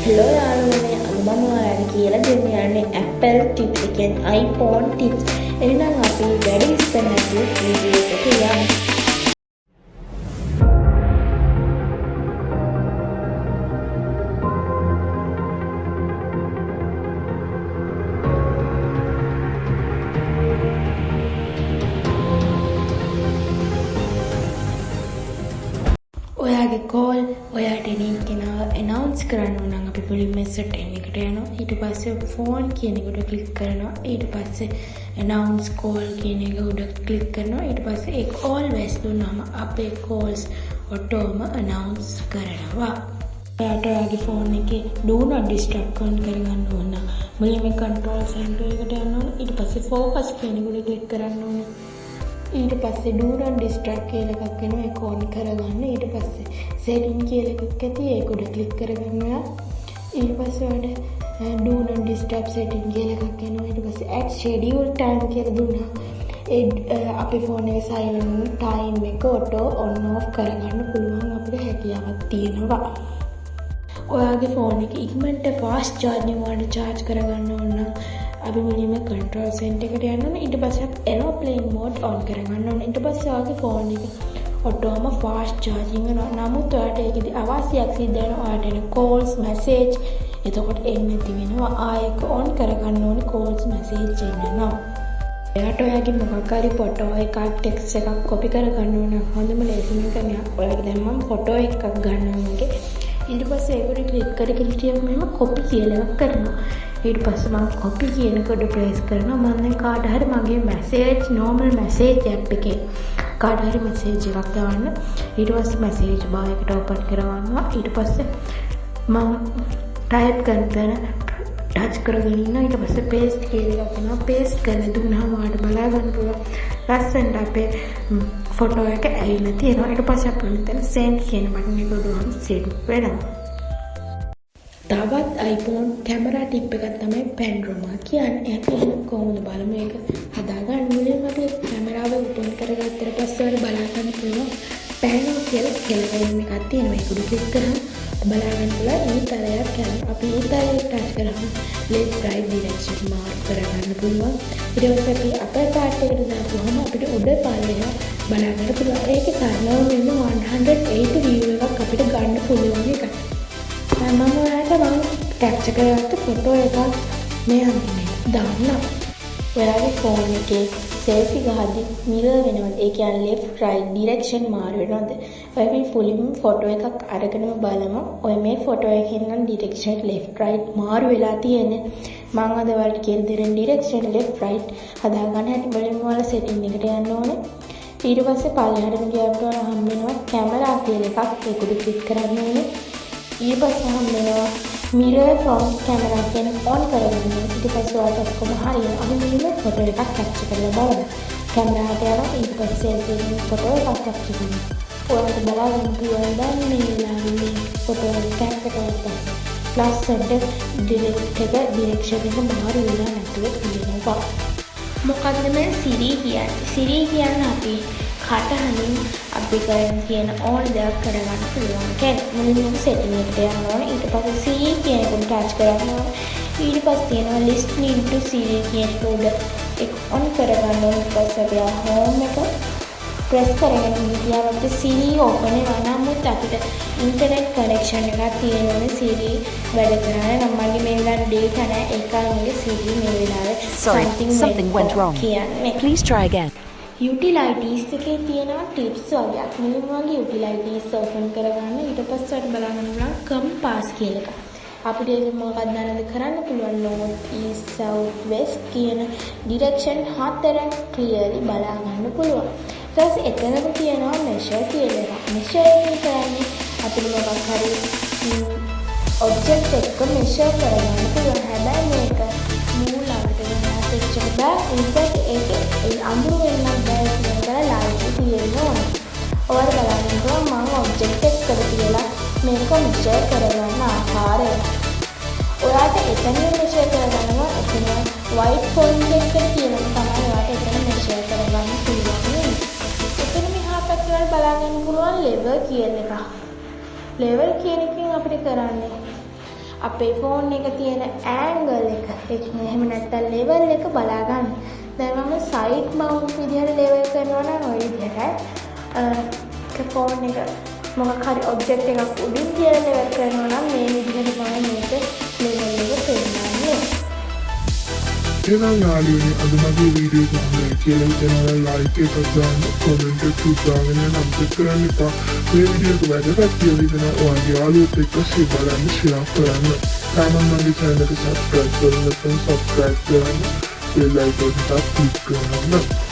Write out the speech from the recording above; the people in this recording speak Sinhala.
හෙලෝ යාළුවනේ අද මම ඔයාලට කියලා දෙන්න යන්නේ Apple tips එකෙන් iPhone tips. එහෙනම් අපි වැඩි විස්තර නැතුව වීඩියෝ එකට යමු. ඔයාගේ කෝල් ඔයාට එන කෙනා announce කරන්න ඕන නම් අපි මුලින්ම setting එකට යනවා. ඊට පස්සේ phone කියන එකට click කරනවා. ඊට පස්සේ announce call කියන එක උඩ click කරනවා. ඊට පස්සේ ඒ always දුන්නාම අපේ calls ඔටෝම announce කරනවා. ඔයාට ඔයාගේ phone එකේ do not disturb on කරගන්න ඕන. මුලින්ම control center එකට යන්න ඕන. ඊට පස්සේ focus කියන එකට click කරන්න ඕන. ඊට පස්සේ do not disturb කියලා එකක් එනවා. ඒක on කරගන්න. ඊට පස්සේ setting කියලා එකක් ඇති. ඒක උඩ click කරගන්න. ඊට පස්සේ ඔයාලට do not disturb setting කියලා එකක් එනවා. ඊට පස්සේ add schedule time කියලා දුන්නා. ඒ අපේ phone එකේ silent time එක auto on off කරගන්න පුළුවන් අපිට හැකියාවක් තියෙනවා. ඔයාගේ phone එක ඉක්මනට fast charging වලට charge කරගන්න ඕන නම් අපි මුලින්ම control center එකට යන්න ඕනේ. ඊට පස්සේ airplane mode on කරගන්න ඕනේ. ඊට පස්සේ ඔයාගේ phone එක ඔටෝම fast charging වෙනවා. නමුත් ඔයාට ඒකෙදි අවශ්‍යයක් සිද්ධ වෙනවා. ඔයාට එන calls message එතකොට එන්නේ නැති වෙනවා. ආයෙක on කරගන්න ඕනේ calls message එන්නවා. ඔයාට ඔයාගේ මොකක් හරි ෆොටෝ එකක් ටෙක්ස්ට් එකක් කොපි කරගන්න ඕන නම් හොඳම ලේසිම ක්‍රමයක්. ඔයාගේ දැන් මම ෆොටෝ එකක් ගන්නවා මගේ. ඊට පස්සේ ඒකට ක්ලික් කරගෙන මෙහෙම කොපි කියලා එකක් කරනවා. ඊට පස්සේ මම කොපි කියන කොට ප්‍රෙස් කරනවා. මම දැන් කාට හරි මගේ මැසේජ් normal message app එකේ කාට හරි මැසේජ් එකක් දාන්න. ඊට පස්සේ මැසේජ් බාර් එකට ඕපන් කරවනවා. ඊට පස්සේ මම ටයිප් කරන ටච් කරගෙන ඉන්නවා. ඊට පස්සේ paste කියලා එකක් එනවා. paste කරලා දුන්නාම ඔයාලට බලා ගන්න පුළුවන්. ලස්සනට අපේ ෆොටෝ එක ඇවිල්ලා තියෙනවා. ඊට පස්සේ අපි මෙතන send කියන බටන් එක උඩම send වෙනවා. තවත් iPhone කැමරා ටිප් එකක් තමයි panorama කියන්නේ. ඒක කොහොමද බලමු ඒක හදාගන්න. මුලින්ම අපි කැමරාව ඕපන් කරගත්තට පස්සේ ඔයාලා බලා ගන්න පුළුවන් pan කියලා කෙලවෙන එකක් තියෙනවා. ඒක උඩ ක්ලික් කරාම බලා ගන්න පුළුවන් ඊතරයක් කරනවා. අපි ඊතරයට ටච් කරාම left right direction මාර්ක් කරගන්න පුළුවන්. ඊට පස්සේ අපි අපේ පාර්ට් එකට දාපුවම අපිට උඩ පල්ලෙහා බලා ගන්න පුළුවන්. ඒකේ කරනවා වෙන 180 view එකක් අපිට ගන්න පුළුවන් එකක්. මම ඔයාලට කැප්චර් කරගත්ත ෆොටෝ එකක් මේ අන්තිමේ දාන්න. ඔයාගේ ෆෝන් එකේ සෙල්ෆි ගහද්දි මිරර් වෙනවද? ඒ කියන්නේ left right direction මාරු වෙනවද? ඔය පුලින් ෆොටෝ එකක් අරගෙනම බලමු. ඔය මේ ෆොටෝ එකෙන් නම් direction left right මාරු වෙලා තියෙන්නේ. මම අද ඔයාලට කියලා දෙන direction left right හදාගන්න හැටි බලමු. ඔයාලා setting එකට යන්න ඕනේ. ඊට පස්සේ පල්ලෙහාටම ගියාට ඔයාලා හම් වෙනවා කැමරා කියලා එකක්. ඒක උඩ ක්ලික් කරන්න ඕනේ. ඊට පස්සේ හම් වෙනවා mirror front camera කියන on කරගන්න. ඊට පස්සේ ඔයාලට ඔක්කොම හරියනවා. අපි මෙන්න ෆොටෝ එකක් කැප්චර් කරලා බලමු. කැමරාවට යනවා. ඊට පස්සේ selfie ෆොටෝ එකක් කැප්චර් කරනවා. ඔයාලට බලා ගන්න පුළුවන් දැන් මේ වෙලාවේ මේ ෆොටෝ එක කැප්චර් කරලා ලස්සනට ඩිලීට් එක ඩිරෙක්ෂන් එක මාරු වෙලා නැතුව තියෙනවා. මොකද්ද මේ Siri කියන්නේ? Siri කියන්නේ අපි කටහඬින් අපි කරන කියන ඕන දෙයක් කරගන්න පුළුවන් කෙනෙක්. මුලින්ම setting එකට යන්න ඕනේ. ඊට පස්සේ Siri කියන එක ටච් කරගන්න ඕනේ. ඊට පස්සේ තියෙනවා listening to Siri කියන එක උඩ ඒක on කරගන්න ඕනේ. ඊට පස්සේ අපි home එක press කරගෙන ඉඳලා අපිට Siri open වෙනවා. නමුත් අපිට internet connection එකක් තියෙනවනේ Siri වැඩ කරන්න. නම් මගේ මේ වෙලාවේ data නැහැ. ඒකයි මගේ Siri මේ වෙලාවේ something went wrong. Please try again. utilities එකේ තියෙනවා tips වගේක්. මුලින්ම වගේ utilities open කරගන්න. ඊට පස්සේ අපිට බලන්න පුළුවන් compass කියලා එකක්. අපිට ඒක මොකක්ද දැනද කරන්න පුළුවන් north east south west කියන direction හතරක් clearly බලා ගන්න පුළුවන්. ඊට පස්සේ එතනම තියෙනවා measure කියලා එකක්. measure එකේ කරන්නේ අපිට මොකක් හරි object එකක measure කරගන්න පුළුවන්. හැබැයි මේක මූලකට වෙනස් වෙච්ච බෑ. ඒකත් ඒක අඳුර වෙනම බෑ කියලා ලයිට් තියෙනවා. ඔයාලා බලන්න පුළුවන් මම object එකකට තියලා මේක measure කරගන්න ආකාරය. ඔයාලට එතන measure කරගන්නවා. එතන white point එකක තියෙනවා තමයි ඔයාලට එතන measure කරගන්න පුළුවන්. එතන මෙහා පැත්තේ බලන්න පුළුවන් level කියන එක. level කියන එකෙන් අපිට කරන්නේ අපේ ෆෝන් එක තියෙන ඇන්ගල් එක එහෙම නැත්නම් ලෙවල් එක බලා ගන්න. දැන් මම සයිඩ් මවුන්ට් විදිහට ලෙවල් කරනවා නම් ওই විදිහට ෆෝන් එක මොකක් හරි ඔබ්ජෙක්ට් එකක් උඩින් තියලා ලෙවල් කරනවා නම් මේ විදිහට තමයි මේක ලෙවල් එක පෙන්නන්නේ. එහෙනම් යාළුවනේ අද මගේ වීඩියෝ එක හොඳයි කියලා හිතනවා ලයික් එකක් දාන්න කමෙන්ට් එකක් දාන්න අමතක කරන්න එපා. මේ වීඩියෝ එක වැදගත් කියලා හිතනවා ඔයාගේ යාළුවොත් එක්ක ෂෙයා කරන්න. තාම මගේ channel එක subscribe කරලා නැත්නම් subscribe කරන්න. bell icon එක click කරන්න.